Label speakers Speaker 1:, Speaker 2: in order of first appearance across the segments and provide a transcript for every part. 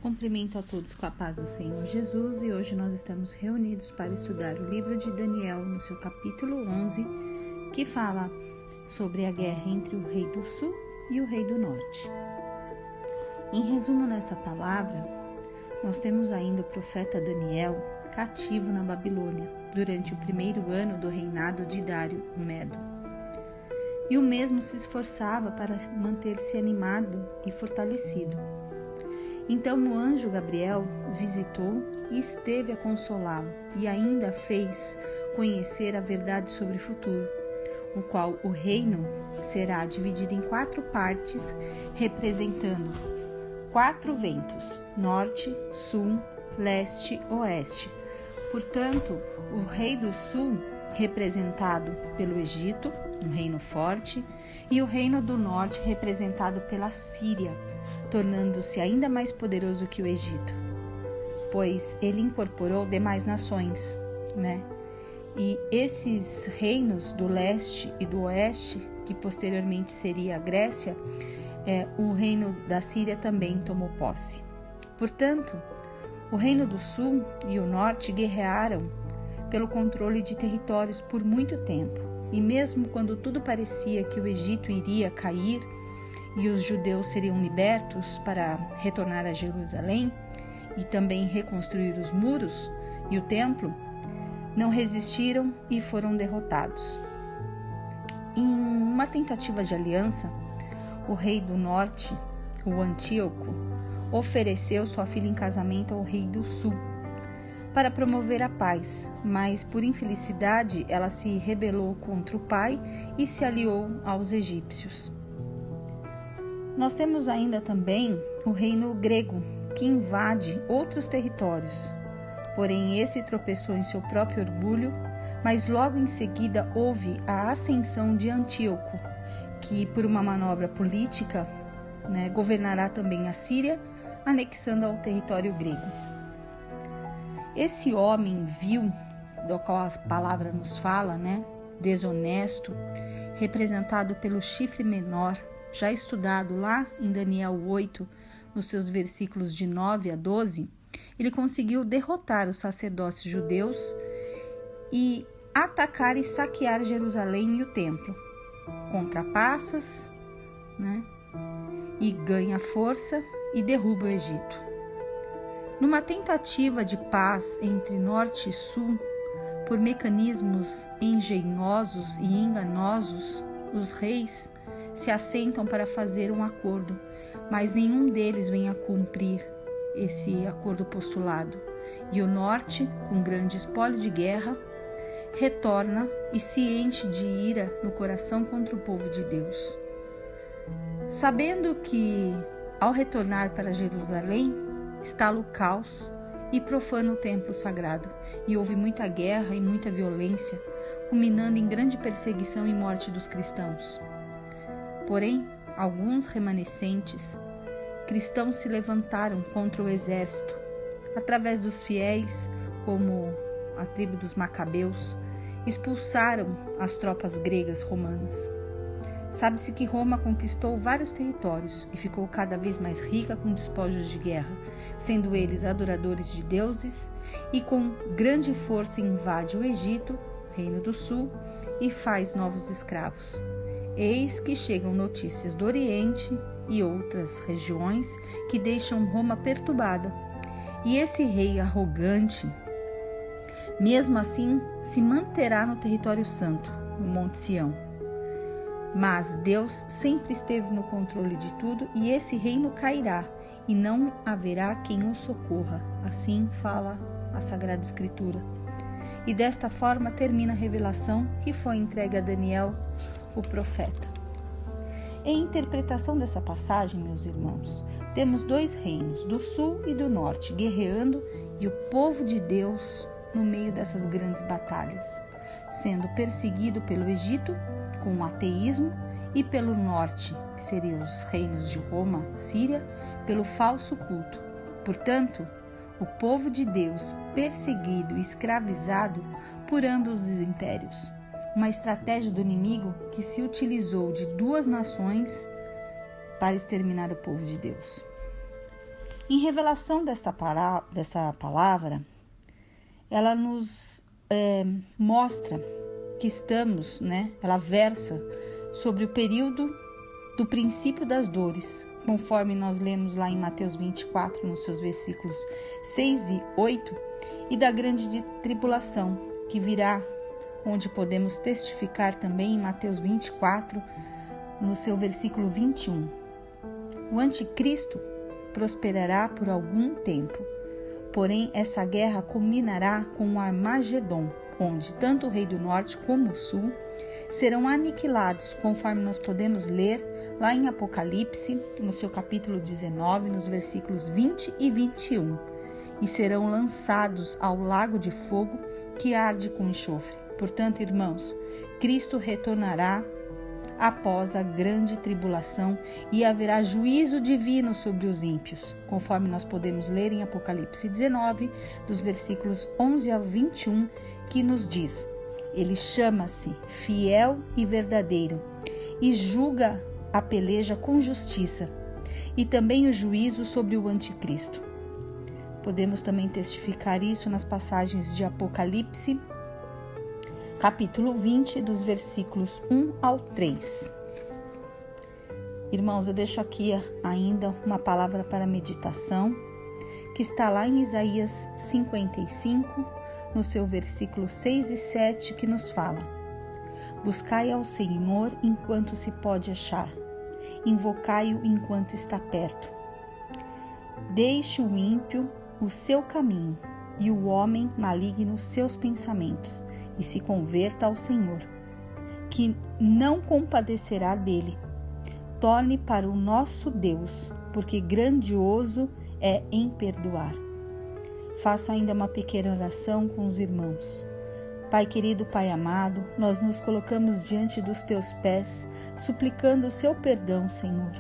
Speaker 1: Cumprimento a todos com a paz do Senhor Jesus e hoje nós estamos reunidos para estudar o livro de Daniel no seu capítulo 11, que fala sobre a guerra entre o rei do sul e o rei do norte. Em resumo, nessa palavra, nós temos ainda o profeta Daniel cativo na Babilônia durante o primeiro ano do reinado de Dário, o Medo. E o mesmo se esforçava para manter-se animado e fortalecido. Então o anjo Gabriel o visitou e esteve a consolá-lo e ainda fez conhecer a verdade sobre o futuro, o qual o reino será dividido em 4 partes, representando 4 ventos, norte, sul, leste, oeste. Portanto, o rei do sul, representado pelo Egito, um reino forte, e o reino do norte, representado pela Síria, tornando-se ainda mais poderoso que o Egito, pois ele incorporou demais nações, E esses reinos do leste e do oeste, que posteriormente seria a Grécia, o reino da Síria também tomou posse. Portanto, o reino do sul e o norte guerrearam pelo controle de territórios por muito tempo, e mesmo quando tudo parecia que o Egito iria cair e os judeus seriam libertos para retornar a Jerusalém e também reconstruir os muros e o templo, não resistiram e foram derrotados. Em uma tentativa de aliança, o rei do norte, o Antíoco, ofereceu sua filha em casamento ao rei do sul para promover a paz, mas por infelicidade ela se rebelou contra o pai e se aliou aos egípcios. Nós temos ainda também o reino grego, que invade outros territórios. Porém, esse tropeçou em seu próprio orgulho, mas logo em seguida houve a ascensão de Antíoco, que por uma manobra política, governará também a Síria, anexando ao território grego. Esse homem vil, do qual a palavra nos fala, desonesto, representado pelo chifre menor, já estudado lá em Daniel 8, nos seus versículos de 9 a 12, ele conseguiu derrotar os sacerdotes judeus e atacar e saquear Jerusalém e o templo, contrapassa, e ganha força e derruba o Egito. Numa tentativa de paz entre norte e sul, por mecanismos engenhosos e enganosos, os reis se assentam para fazer um acordo, mas nenhum deles vem a cumprir esse acordo postulado. E o norte, com grande espólio de guerra, retorna e se enche de ira no coração contra o povo de Deus. Sabendo que, ao retornar para Jerusalém, instala o caos e profana o templo sagrado, e houve muita guerra e muita violência, culminando em grande perseguição e morte dos cristãos. Porém, alguns remanescentes cristãos se levantaram contra o exército, através dos fiéis, como a tribo dos Macabeus, expulsaram as tropas gregas romanas. Sabe-se que Roma conquistou vários territórios e ficou cada vez mais rica com despojos de guerra, sendo eles adoradores de deuses, e com grande força invade o Egito, reino do sul, e faz novos escravos. Eis que chegam notícias do Oriente e outras regiões que deixam Roma perturbada. E esse rei arrogante, mesmo assim, se manterá no território santo, no Monte Sião. Mas Deus sempre esteve no controle de tudo e esse reino cairá e não haverá quem o socorra. Assim fala a Sagrada Escritura. E desta forma termina a revelação que foi entregue a Daniel, o profeta. Em interpretação dessa passagem, meus irmãos, temos 2 reinos, do sul e do norte, guerreando, e o povo de Deus no meio dessas grandes batalhas, sendo perseguido pelo Egito, com o ateísmo, e pelo norte, que seriam os reinos de Roma, Síria, pelo falso culto. Portanto, o povo de Deus perseguido e escravizado por ambos os impérios. Uma estratégia do inimigo que se utilizou de 2 nações para exterminar o povo de Deus. Em revelação dessa palavra, ela nos mostra que estamos, ela versa sobre o período do princípio das dores, conforme nós lemos lá em Mateus 24, nos seus versículos 6 e 8, e da grande tribulação que virá, onde podemos testificar também em Mateus 24, no seu versículo 21. O anticristo prosperará por algum tempo, porém essa guerra culminará com o Armagedon, onde tanto o rei do norte como o sul serão aniquilados, conforme nós podemos ler lá em Apocalipse, no seu capítulo 19, nos versículos 20 e 21, e serão lançados ao lago de fogo que arde com enxofre. Portanto, irmãos, Cristo retornará após a grande tribulação e haverá juízo divino sobre os ímpios, conforme nós podemos ler em Apocalipse 19, dos versículos 11 ao 21, que nos diz: ele chama-se fiel e verdadeiro e julga a peleja com justiça, e também o juízo sobre o anticristo. Podemos também testificar isso nas passagens de Apocalipse, capítulo 20, dos versículos 1 ao 3. Irmãos, eu deixo aqui ainda uma palavra para meditação, que está lá em Isaías 55, no seu versículo 6 e 7, que nos fala: buscai ao Senhor enquanto se pode achar, invocai-o enquanto está perto. Deixe o ímpio o seu caminho e o homem maligno seus pensamentos, e se converta ao Senhor, que não compadecerá dele. Torne para o nosso Deus, porque grandioso é em perdoar. Faço ainda uma pequena oração com os irmãos. Pai querido, Pai amado, nós nos colocamos diante dos teus pés, suplicando o seu perdão, Senhor,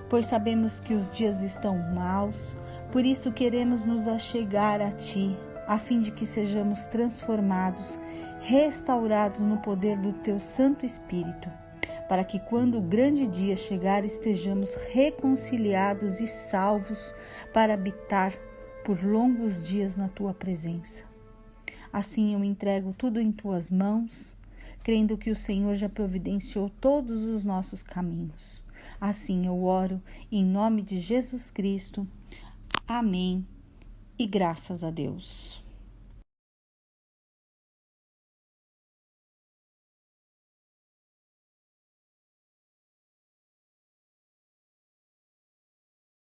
Speaker 1: pois sabemos que os dias estão maus, por isso queremos nos achegar a ti, a fim de que sejamos transformados, restaurados no poder do teu Santo Espírito, para que quando o grande dia chegar estejamos reconciliados e salvos para habitar por longos dias na tua presença. Assim eu entrego tudo em tuas mãos, crendo que o Senhor já providenciou todos os nossos caminhos. Assim eu oro em nome de Jesus Cristo. Amém. E graças a Deus.